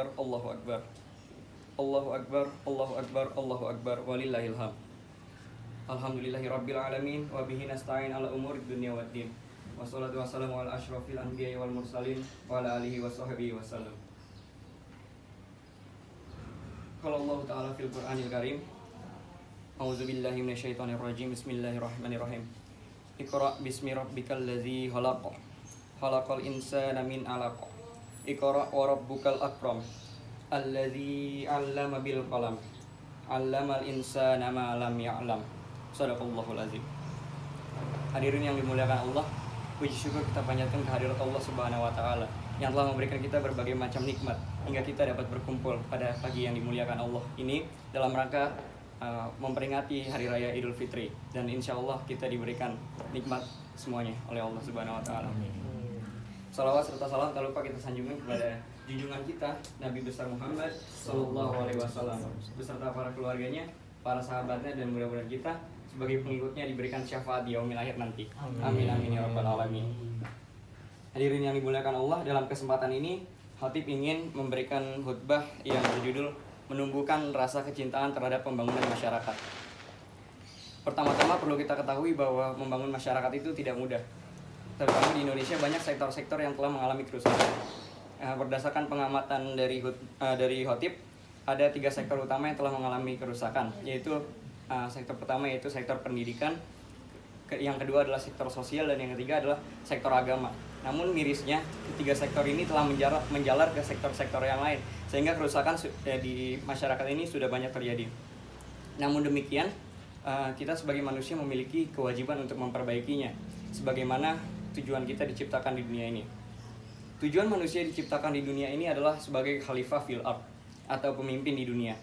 Allahu Akbar. Allahu Akbar, Allahu Akbar, Allahu Akbar, walillahil hamd. Alhamdulillahi rabbil alamin wa bihi nasta'in ala umuri dunya waddin. Wassalatu wassalamu ala asyrafil anbiya'i wal mursalin wa ala alihi wa sahbihi wasallam. Qala Allah Ta'ala fil Qur'anil Karim. A'udzu billahi minasyaitonir rajim. Bismillahirrahmanirrahim. Iqra bismi rabbikal ladzi khalaq. Khalaqal insana min 'alaq. Iqra wa rabbukal akram. Alladzi 'allama bil qalam. 'Allamal insana ma lam ya'lam. Shadaqallahul azim. Hadirin yang dimuliakan Allah, puji syukur kita panjatkan kehadirat Allah Subhanahu wa taala yang telah memberikan kita berbagai macam nikmat hingga kita dapat berkumpul pada pagi yang dimuliakan Allah ini dalam rangka memperingati hari raya Idul Fitri, dan insya Allah kita diberikan nikmat semuanya oleh Allah Subhanahu wa taala. Salawat serta salam tak lupa kita sanjungkan kepada junjungan kita Nabi besar Muhammad sallallahu alaihi wasallam beserta para keluarganya, para sahabatnya, dan mudah-mudahan kita sebagai pengikutnya diberikan syafaat di yaumil akhir nanti. Amin amin ya rabbal alamin. Hadirin yang dimuliakan Allah, dalam kesempatan ini Khatib ingin memberikan khutbah yang berjudul menumbuhkan rasa kecintaan terhadap pembangunan masyarakat. Pertama-tama perlu kita ketahui bahwa membangun masyarakat itu tidak mudah. Terutama di Indonesia banyak sektor-sektor yang telah mengalami kerusakan. Berdasarkan pengamatan dari Khatib, ada 3 sektor utama yang telah mengalami kerusakan, yaitu sektor pertama yaitu sektor pendidikan, yang kedua adalah sektor sosial, dan yang ketiga adalah sektor agama. Namun mirisnya, ketiga sektor ini telah menjalar ke sektor-sektor yang lain, sehingga kerusakan di masyarakat ini sudah banyak terjadi. Namun demikian, kita sebagai manusia memiliki kewajiban untuk memperbaikinya, sebagaimana tujuan kita diciptakan di dunia ini. Tujuan manusia diciptakan di dunia ini adalah sebagai khalifah fil ard, atau pemimpin di dunia.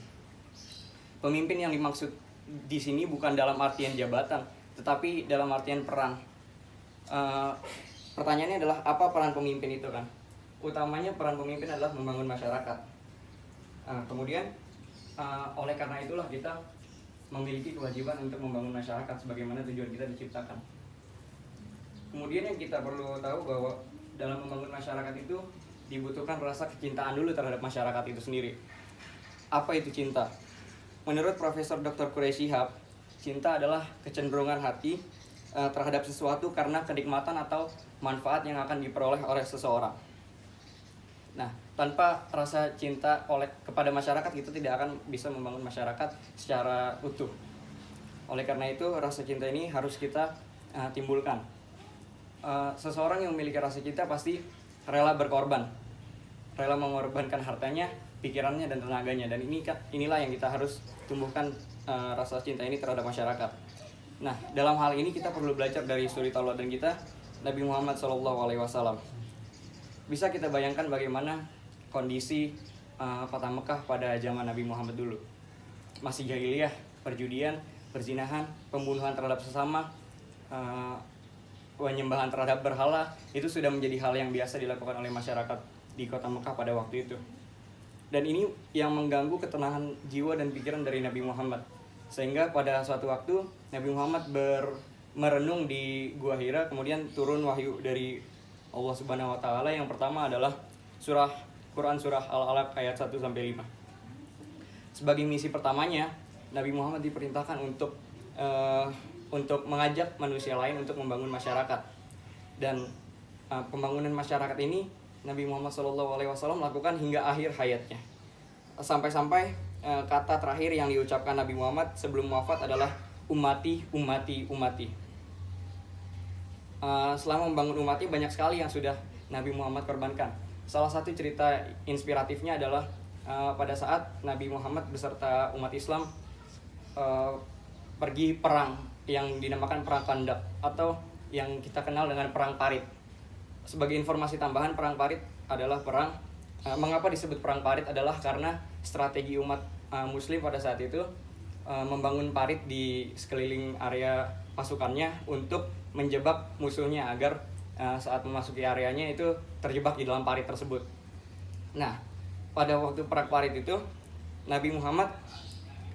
Pemimpin yang dimaksud di sini bukan dalam artian jabatan, tetapi dalam artian peran. Pertanyaannya adalah apa peran pemimpin itu kan? Utamanya peran pemimpin adalah membangun masyarakat. Kemudian oleh karena itulah kita memiliki kewajiban untuk membangun masyarakat sebagaimana tujuan kita diciptakan. Kemudian yang kita perlu tahu bahwa dalam membangun masyarakat itu dibutuhkan rasa kecintaan dulu terhadap masyarakat itu sendiri. Apa itu cinta? Menurut Profesor Dr. Quraish Shihab, cinta adalah kecenderungan hati terhadap sesuatu karena kenikmatan atau manfaat yang akan diperoleh oleh seseorang. Nah, tanpa rasa cinta kepada masyarakat, kita tidak akan bisa membangun masyarakat secara utuh. Oleh karena itu, rasa cinta ini harus kita timbulkan. Seseorang yang memiliki rasa cinta pasti rela berkorban, rela mengorbankan hartanya, pikirannya, dan tenaganya. Dan inilah yang kita harus tumbuhkan, rasa cinta ini terhadap masyarakat. Nah, dalam hal ini kita perlu belajar dari suri tauladan kita, Nabi Muhammad SAW. Bisa kita bayangkan bagaimana kondisi kota Mekah pada zaman Nabi Muhammad dulu. Masih jahiliyah, perjudian, perzinahan, pembunuhan terhadap sesama, penyembahan terhadap berhala, itu sudah menjadi hal yang biasa dilakukan oleh masyarakat di kota Mekah pada waktu itu. Dan ini yang mengganggu ketenangan jiwa dan pikiran dari Nabi Muhammad. Sehingga pada suatu waktu Nabi Muhammad merenung di Gua Hira, kemudian turun wahyu dari Allah Subhanahu wa taala. Yang pertama adalah Quran surah Al-Alaq ayat 1-5. Sebagai misi pertamanya, Nabi Muhammad diperintahkan untuk mengajak manusia lain untuk membangun masyarakat. Dan pembangunan masyarakat ini Nabi Muhammad SAW lakukan hingga akhir hayatnya. Sampai-sampai kata terakhir yang diucapkan Nabi Muhammad sebelum wafat adalah ummati, ummati, ummati. Selama membangun umatnya banyak sekali yang sudah Nabi Muhammad korbankan. Salah satu cerita inspiratifnya adalah pada saat Nabi Muhammad beserta umat Islam pergi perang yang dinamakan perang Khandaq, atau yang kita kenal dengan perang Parit. Sebagai informasi tambahan, perang Parit adalah mengapa disebut perang Parit adalah karena strategi umat muslim pada saat itu membangun parit di sekeliling area pasukannya untuk menjebak musuhnya agar saat memasuki areanya itu terjebak di dalam parit tersebut. Nah, pada waktu perang Parit itu Nabi Muhammad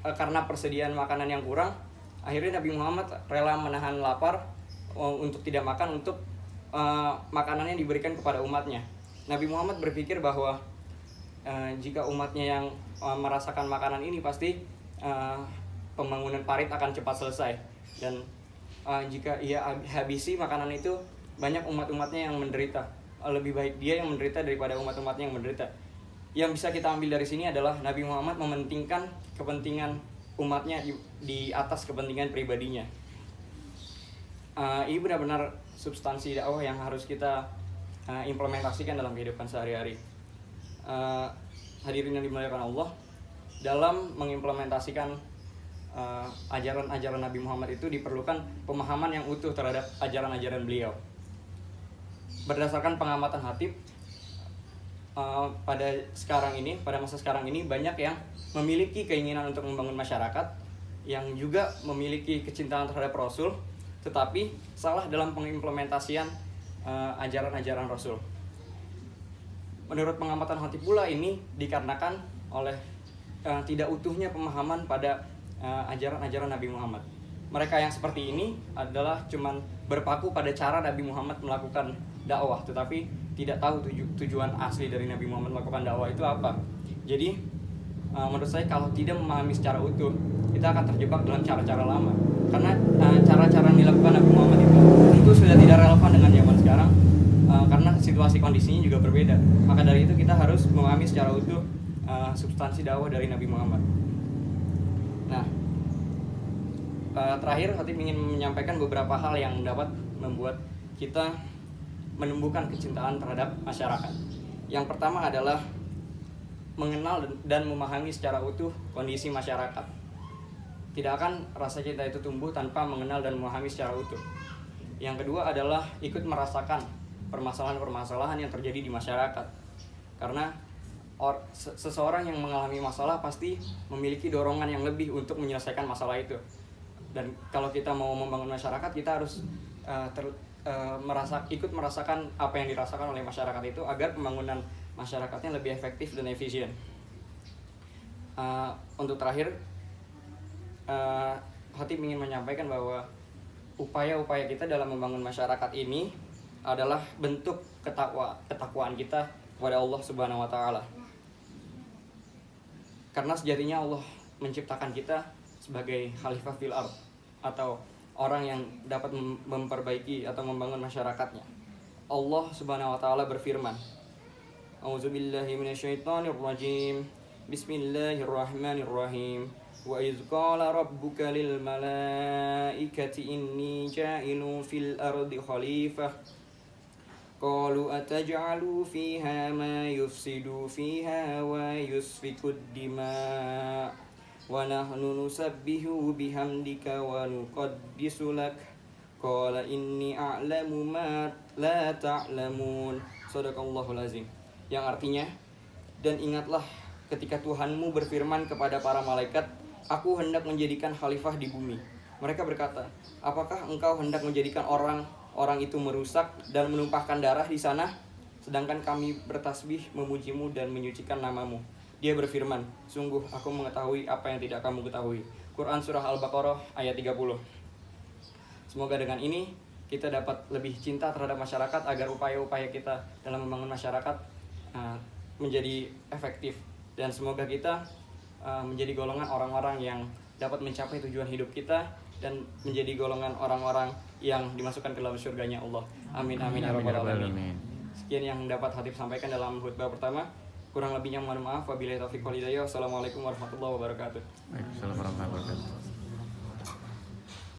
karena persediaan makanan yang kurang, akhirnya Nabi Muhammad rela menahan lapar untuk tidak makan, untuk makanan yang diberikan kepada umatnya. Nabi Muhammad berpikir bahwa jika umatnya yang merasakan makanan ini pasti pembangunan parit akan cepat selesai. Dan jika ia habisi makanan itu, banyak umat-umatnya yang menderita. Lebih baik dia yang menderita daripada umat-umatnya yang menderita. Yang bisa kita ambil dari sini adalah Nabi Muhammad mementingkan kepentingan umatnya di atas kepentingan pribadinya. Ini benar-benar substansi dakwah yang harus kita implementasikan dalam kehidupan sehari-hari. Hadirin yang dimuliakan Allah, dalam mengimplementasikan ajaran-ajaran Nabi Muhammad itu diperlukan pemahaman yang utuh terhadap ajaran-ajaran beliau. Berdasarkan pengamatan Hatib, pada masa sekarang ini banyak yang memiliki keinginan untuk membangun masyarakat, yang juga memiliki kecintaan terhadap Rasul, tetapi salah dalam pengimplementasian ajaran-ajaran Rasul. Menurut pengamatan Hatib pula ini dikarenakan oleh tidak utuhnya pemahaman pada ajaran-ajaran Nabi Muhammad. Mereka yang seperti ini adalah cuman berpaku pada cara Nabi Muhammad melakukan dakwah, tetapi tidak tahu tujuan asli dari Nabi Muhammad melakukan dakwah itu apa. Jadi menurut saya kalau tidak memahami secara utuh, kita akan terjebak dalam cara-cara lama. Karena cara-cara yang dilakukan Nabi Muhammad itu sudah tidak relevan dengan zaman sekarang, karena situasi kondisinya juga berbeda. Maka dari itu kita harus memahami secara utuh substansi dakwah dari Nabi Muhammad. Nah, terakhir Khatib ingin menyampaikan beberapa hal yang dapat membuat kita menumbuhkan kecintaan terhadap masyarakat. Yang pertama adalah mengenal dan memahami secara utuh kondisi masyarakat. Tidak akan rasa cinta itu tumbuh tanpa mengenal dan memahami secara utuh. Yang kedua adalah ikut merasakan permasalahan-permasalahan yang terjadi di masyarakat. Karena seseorang yang mengalami masalah pasti memiliki dorongan yang lebih untuk menyelesaikan masalah itu. Dan kalau kita mau membangun masyarakat, kita harus ikut merasakan apa yang dirasakan oleh masyarakat itu agar pembangunan masyarakatnya lebih efektif dan efisien. Untuk terakhir, Khatib ingin menyampaikan bahwa upaya-upaya kita dalam membangun masyarakat ini adalah bentuk ketakwaan kita kepada Allah Subhanahu wa taala. Karena sejatinya Allah menciptakan kita sebagai khalifah fil ardh, atau orang yang dapat memperbaiki atau membangun masyarakatnya. Allah Subhanahu wa taala berfirman, A'udzubillahi minasyaitonirrajim. Bismillahirrahmanirrahim. Wa idz qala rabbuka lil malaikati inni ja'ilun fil ardi khalifah. Qalu ataj'alu fiha ma yufsidu fiha wa yusfikud dima' wa nahnu nusabbihu bihamdika wa nuqaddisu lak. Qala inni a'lamu ma la ta'lamun. Shadaqallahul azim. Yang artinya, dan ingatlah ketika Tuhanmu berfirman kepada para malaikat, aku hendak menjadikan khalifah di bumi. Mereka berkata, apakah engkau hendak menjadikan orang itu merusak dan menumpahkan darah di sana, sedangkan kami bertasbih memujimu dan menyucikan namamu. Dia berfirman, sungguh aku mengetahui apa yang tidak kamu ketahui. Quran Surah Al-Baqarah ayat 30. Semoga dengan ini kita dapat lebih cinta terhadap masyarakat agar upaya-upaya kita dalam membangun masyarakat menjadi efektif. Dan semoga kita menjadi golongan orang-orang yang dapat mencapai tujuan hidup kita dan menjadi golongan orang-orang yang dimasukkan ke dalam surganya Allah. Amin amin ya rabbal alamin. Sekian yang dapat Khatib sampaikan dalam khutbah pertama. Kurang lebihnya mohon maaf. Wabillahi taufiq wal hidayah. Wassalamualaikum warahmatullahi wabarakatuh. Waalaikumsalam warahmatullahi wabarakatuh.